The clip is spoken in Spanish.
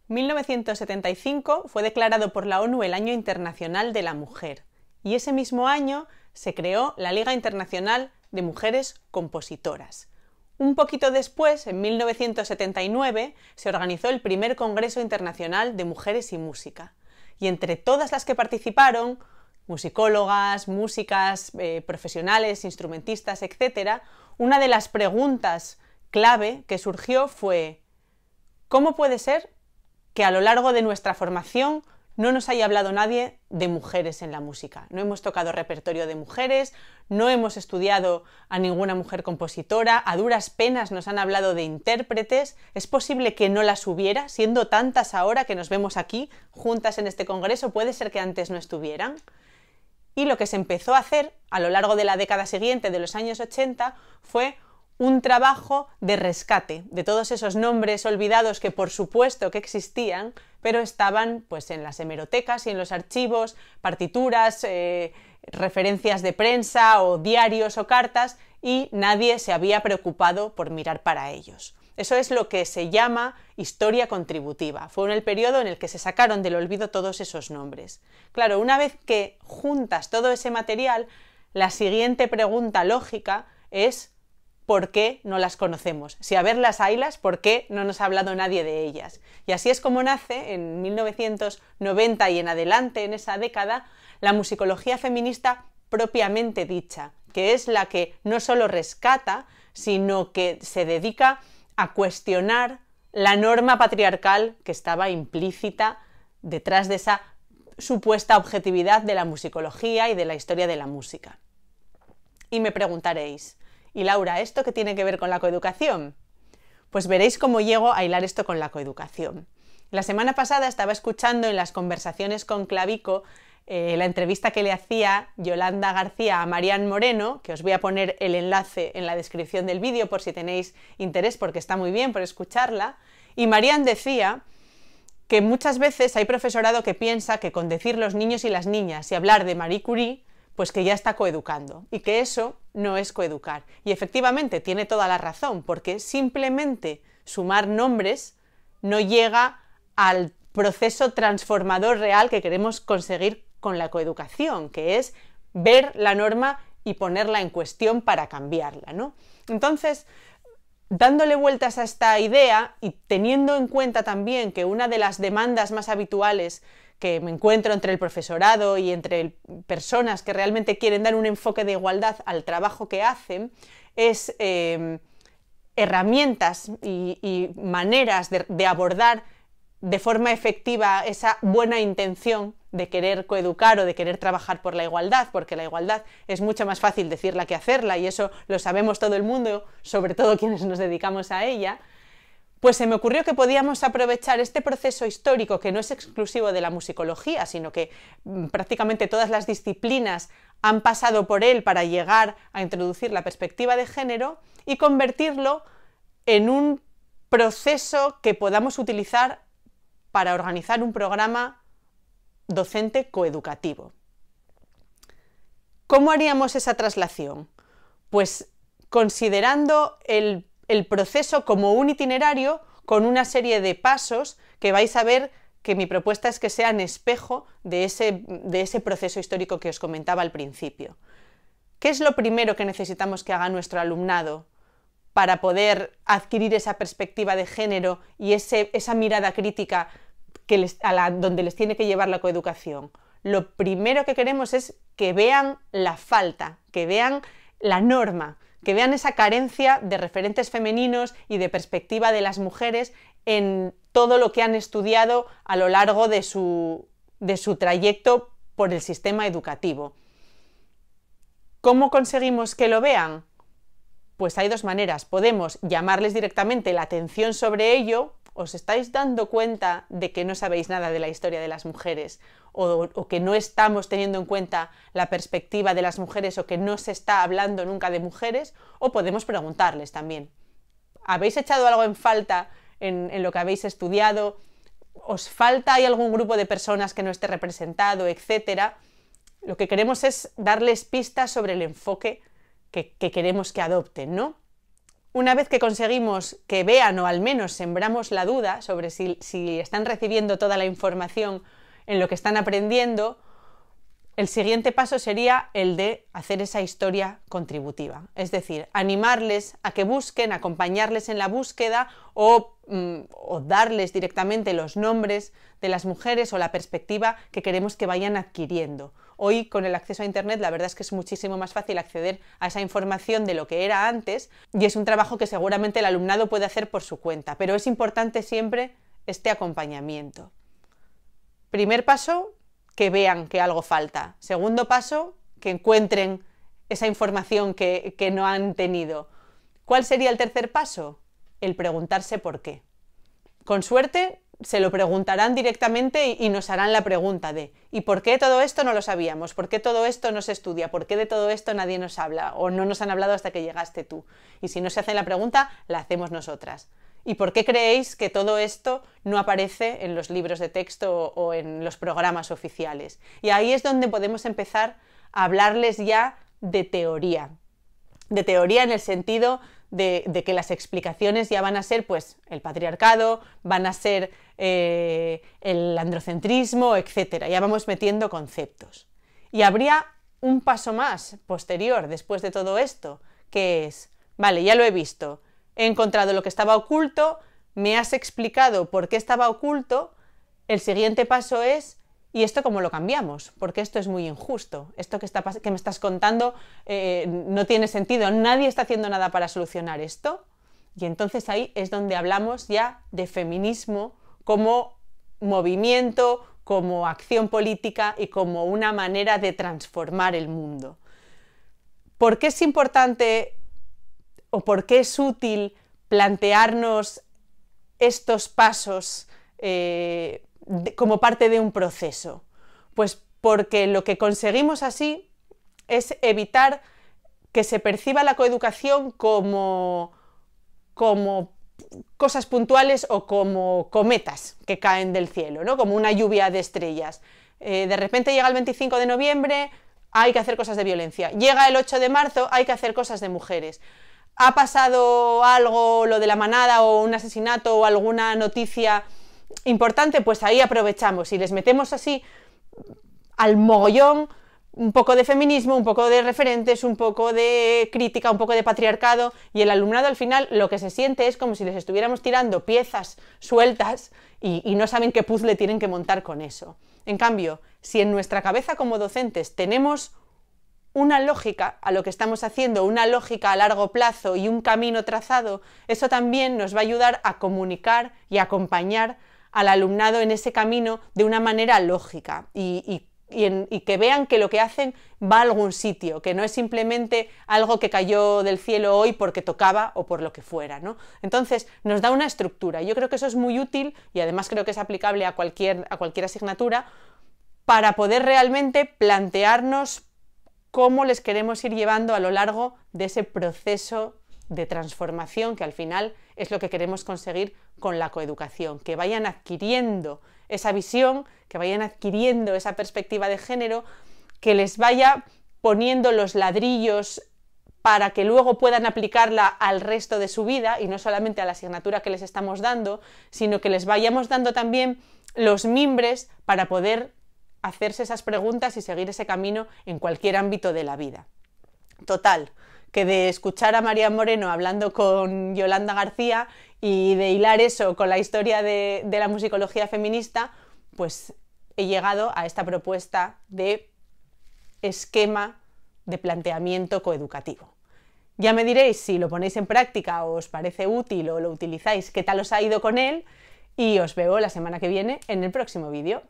1975 fue declarado por la ONU el Año Internacional de la Mujer y ese mismo año se creó la Liga Internacional de Mujeres Compositoras. Un poquito después, en 1979, se organizó el primer Congreso Internacional de Mujeres y Música. Y entre todas las que participaron, musicólogas, músicas, profesionales, instrumentistas, etc., una de las preguntas clave que surgió fue: ¿cómo puede ser que a lo largo de nuestra formación no nos haya hablado nadie de mujeres en la música? No hemos tocado repertorio de mujeres, no hemos estudiado a ninguna mujer compositora, a duras penas nos han hablado de intérpretes. ¿Es posible que no las hubiera, siendo tantas ahora que nos vemos aquí juntas en este congreso? ¿Puede ser que antes no estuvieran? Y lo que se empezó a hacer a lo largo de la década siguiente, de los años 80, fue un trabajo de rescate de todos esos nombres olvidados que por supuesto que existían, pero estaban pues en las hemerotecas y en los archivos, partituras, referencias de prensa o diarios o cartas, y nadie se había preocupado por mirar para ellos. Eso es lo que se llama historia contributiva. Fue en el periodo en el que se sacaron del olvido todos esos nombres. Claro, una vez que juntas todo ese material, la siguiente pregunta lógica es: ¿por qué no las conocemos? Si a verlas haylas, ¿por qué no nos ha hablado nadie de ellas? Y así es como nace, en 1990 y en adelante, en esa década, la musicología feminista propiamente dicha, que es la que no solo rescata, sino que se dedica a cuestionar la norma patriarcal que estaba implícita detrás de esa supuesta objetividad de la musicología y de la historia de la música. Y me preguntaréis: ¿y Laura, esto qué tiene que ver con la coeducación? Pues veréis cómo llego a hilar esto con la coeducación. La semana pasada estaba escuchando en las conversaciones con Clavico la entrevista que le hacía Yolanda García a Marian Moreno, que os voy a poner el enlace en la descripción del vídeo por si tenéis interés, porque está muy bien por escucharla. Y Marian decía que muchas veces hay profesorado que piensa que con decir los niños y las niñas y hablar de Marie Curie, pues que ya está coeducando, y que eso no es coeducar. Y efectivamente tiene toda la razón, porque simplemente sumar nombres no llega al proceso transformador real que queremos conseguir con la coeducación, que es ver la norma y ponerla en cuestión para cambiarla, ¿no? Entonces, dándole vueltas a esta idea y teniendo en cuenta también que una de las demandas más habituales que me encuentro entre el profesorado y entre personas que realmente quieren dar un enfoque de igualdad al trabajo que hacen, es herramientas y maneras de abordar de forma efectiva esa buena intención de querer coeducar o de querer trabajar por la igualdad, porque la igualdad es mucho más fácil decirla que hacerla, y eso lo sabemos todo el mundo, sobre todo quienes nos dedicamos a ella. Pues se me ocurrió que podíamos aprovechar este proceso histórico, que no es exclusivo de la musicología, sino que prácticamente todas las disciplinas han pasado por él para llegar a introducir la perspectiva de género, y convertirlo en un proceso que podamos utilizar para organizar un programa docente coeducativo. ¿Cómo haríamos esa traslación? Pues considerando el proceso como un itinerario con una serie de pasos que vais a ver que mi propuesta es que sean espejo de ese proceso histórico que os comentaba al principio. ¿Qué es lo primero que necesitamos que haga nuestro alumnado para poder adquirir esa perspectiva de género y esa mirada crítica donde les tiene que llevar la coeducación? Lo primero que queremos es que vean la falta, que vean la norma, que vean esa carencia de referentes femeninos y de perspectiva de las mujeres en todo lo que han estudiado a lo largo de su trayecto por el sistema educativo. ¿Cómo conseguimos que lo vean? Pues hay dos maneras. Podemos llamarles directamente la atención sobre ello. ¿Os estáis dando cuenta de que no sabéis nada de la historia de las mujeres? O que no estamos teniendo en cuenta la perspectiva de las mujeres, o que no se está hablando nunca de mujeres. O podemos preguntarles también: ¿habéis echado algo en falta en lo que habéis estudiado? ¿Os falta, hay algún grupo de personas que no esté representado, etcétera? Lo que queremos es darles pistas sobre el enfoque que queremos que adopten, ¿no? una vez que conseguimos que vean o al menos sembramos la duda sobre si están recibiendo toda la información en lo que están aprendiendo, el siguiente paso sería el de hacer esa historia contributiva, es decir, animarles a que busquen, acompañarles en la búsqueda o darles directamente los nombres de las mujeres o la perspectiva que queremos que vayan adquiriendo. Hoy, con el acceso a Internet, la verdad es que es muchísimo más fácil acceder a esa información de lo que era antes y es un trabajo que seguramente el alumnado puede hacer por su cuenta, pero es importante siempre este acompañamiento. Primer paso, que vean que algo falta. Segundo paso, que encuentren esa información que no han tenido. ¿Cuál sería el tercer paso? El preguntarse por qué. Con suerte se lo preguntarán directamente y nos harán la pregunta de ¿y por qué todo esto no lo sabíamos? ¿Por qué todo esto no se estudia? ¿Por qué de todo esto nadie nos habla? ¿O no nos han hablado hasta que llegaste tú? Y si no se hacen la pregunta, la hacemos nosotras. ¿Y por qué creéis que todo esto no aparece en los libros de texto o en los programas oficiales? Y ahí es donde podemos empezar a hablarles ya de teoría en el sentido de que las explicaciones ya van a ser pues el patriarcado, van a ser el androcentrismo, etc. Ya vamos metiendo conceptos. Y habría un paso más posterior después de todo esto, que es, vale, ya lo he visto, he encontrado lo que estaba oculto, me has explicado por qué estaba oculto, el siguiente paso es, ¿y esto cómo lo cambiamos? Porque esto es muy injusto, esto que me estás contando no tiene sentido, nadie está haciendo nada para solucionar esto. Y entonces ahí es donde hablamos ya de feminismo como movimiento, como acción política y como una manera de transformar el mundo. ¿Por qué es importante o por qué es útil plantearnos estos pasos como parte de un proceso? Pues porque lo que conseguimos así es evitar que se perciba la coeducación como cosas puntuales o como cometas que caen del cielo, ¿no? Como una lluvia de estrellas. De repente llega el 25 de noviembre, hay que hacer cosas de violencia. Llega el 8 de marzo, hay que hacer cosas de mujeres. Ha pasado algo, lo de la manada o un asesinato o alguna noticia importante, pues ahí aprovechamos y les metemos así al mogollón un poco de feminismo, un poco de referentes, un poco de crítica, un poco de patriarcado, y el alumnado al final lo que se siente es como si les estuviéramos tirando piezas sueltas y no saben qué puzzle tienen que montar con eso. En cambio, si en nuestra cabeza como docentes tenemos una lógica a lo que estamos haciendo, una lógica a largo plazo y un camino trazado, eso también nos va a ayudar a comunicar y a acompañar al alumnado en ese camino de una manera lógica y que vean que lo que hacen va a algún sitio, que no es simplemente algo que cayó del cielo hoy porque tocaba o por lo que fuera, ¿no? Entonces nos da una estructura. Yo creo que eso es muy útil y además creo que es aplicable a cualquier asignatura para poder realmente plantearnos cómo les queremos ir llevando a lo largo de ese proceso de transformación que al final es lo que queremos conseguir con la coeducación, que vayan adquiriendo esa visión, que vayan adquiriendo esa perspectiva de género, que les vaya poniendo los ladrillos para que luego puedan aplicarla al resto de su vida y no solamente a la asignatura que les estamos dando, sino que les vayamos dando también los mimbres para poder hacerse esas preguntas y seguir ese camino en cualquier ámbito de la vida. Total, que de escuchar a María Moreno hablando con Yolanda García y de hilar eso con la historia de la musicología feminista, pues he llegado a esta propuesta de esquema de planteamiento coeducativo. Ya me diréis si lo ponéis en práctica o os parece útil o lo utilizáis, qué tal os ha ido con él, y os veo la semana que viene en el próximo vídeo.